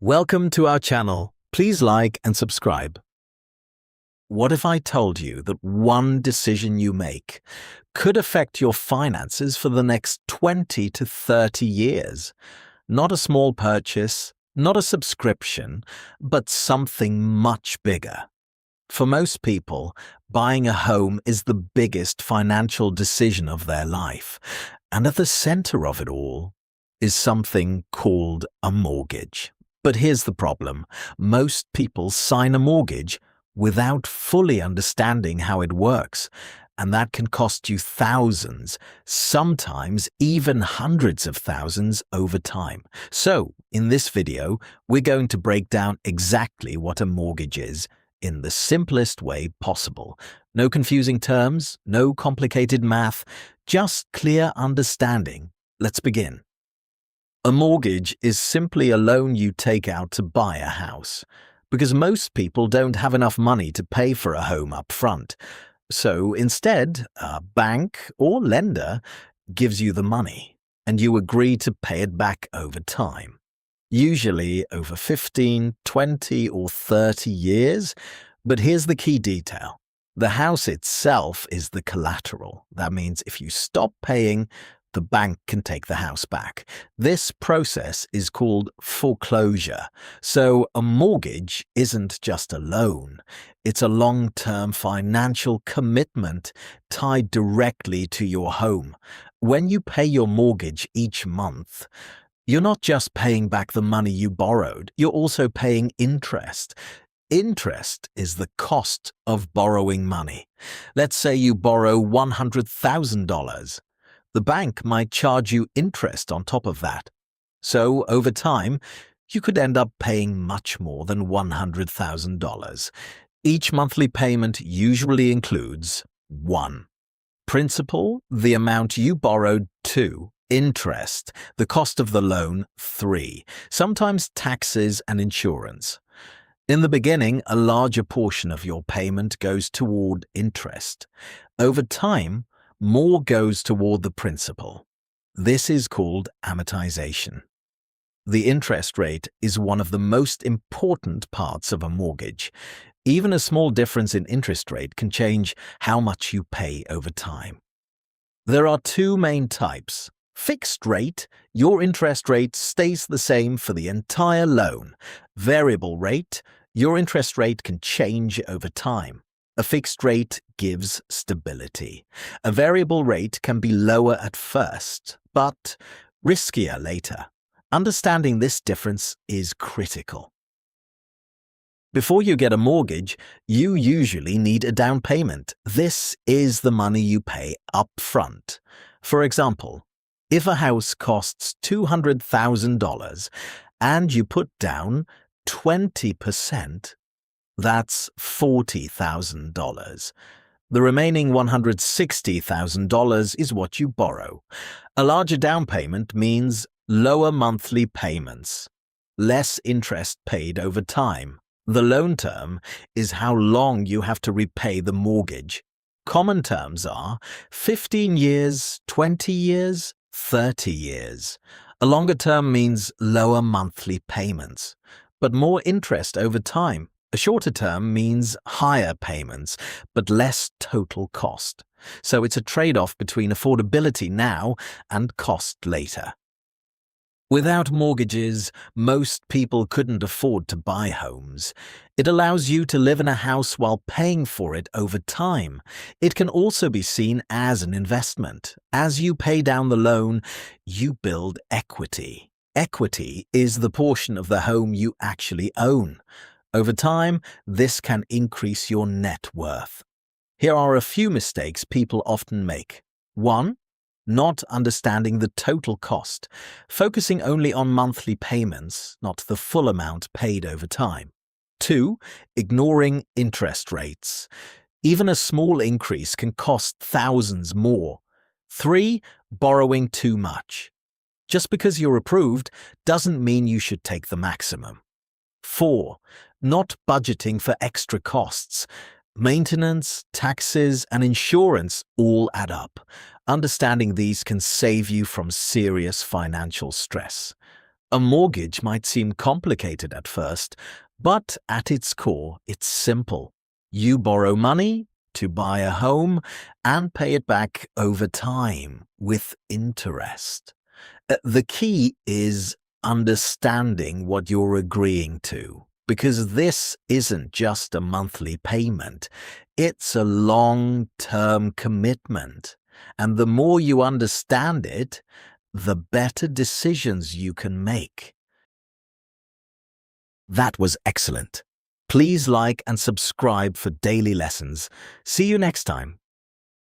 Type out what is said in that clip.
Welcome to our channel. Please like and subscribe. What if I told you that one decision you make could affect your finances for the next 20 to 30 years? Not a small purchase, not a subscription, but something much bigger. For most people, buying a home is the biggest financial decision of their life, and at the center of it all is something called a mortgage. But here's the problem. Most people sign a mortgage without fully understanding how it works, and that can cost you thousands, sometimes even hundreds of thousands over time. So, in this video, we're going to break down exactly what a mortgage is in the simplest way possible. No confusing terms, no complicated math, just clear understanding. Let's begin. A mortgage is simply a loan you take out to buy a house, because most people don't have enough money to pay for a home up front. So instead, a bank or lender gives you the money, and you agree to pay it back over time. Usually over 15, 20, or 30 years. But here's the key detail. The house itself is the collateral. That means if you stop paying, the bank can take the house back. This process is called foreclosure. So a mortgage isn't just a loan. It's a long-term financial commitment tied directly to your home. When you pay your mortgage each month, you're not just paying back the money you borrowed, you're also paying interest. Interest is the cost of borrowing money. Let's say you borrow $100,000. The bank might charge you interest on top of that. So, over time, you could end up paying much more than $100,000. Each monthly payment usually includes 1. Principal, the amount you borrowed. 2. Interest, the cost of the loan. 3. Sometimes taxes and insurance. In the beginning, a larger portion of your payment goes toward interest. Over time, more goes toward the principal. This is called amortization. The interest rate is one of the most important parts of a mortgage. Even a small difference in interest rate can change how much you pay over time. There are two main types. Fixed rate, your interest rate stays the same for the entire loan. Variable rate, your interest rate can change over time. A fixed rate gives stability. A variable rate can be lower at first, but riskier later. Understanding this difference is critical. Before you get a mortgage, you usually need a down payment. This is the money you pay up front. For example, if a house costs $200,000 and you put down 20%, that's $40,000. The remaining $160,000 is what you borrow. A larger down payment means lower monthly payments, less interest paid over time. The loan term is how long you have to repay the mortgage. Common terms are 15 years, 20 years, 30 years. A longer term means lower monthly payments, but more interest over time. A shorter term means higher payments, but less total cost. So it's a trade-off between affordability now and cost later. Without mortgages, most people couldn't afford to buy homes. It allows you to live in a house while paying for it over time. It can also be seen as an investment. As you pay down the loan, you build equity. Equity is the portion of the home you actually own. Over time, this can increase your net worth. Here are a few mistakes people often make. 1. Not understanding the total cost, focusing only on monthly payments, not the full amount paid over time. 2. Ignoring interest rates. Even a small increase can cost thousands more. 3. Borrowing too much. Just because you're approved doesn't mean you should take the maximum. 4. Not budgeting for extra costs. Maintenance, taxes, and insurance all add up. Understanding these can save you from serious financial stress. A mortgage might seem complicated at first, but at its core, it's simple. You borrow money to buy a home and pay it back over time with interest. The key is understanding what you're agreeing to, because this isn't just a monthly payment, it's a long-term commitment. And the more you understand it, the better decisions you can make. That was excellent. Please like and subscribe for daily lessons. See you next time.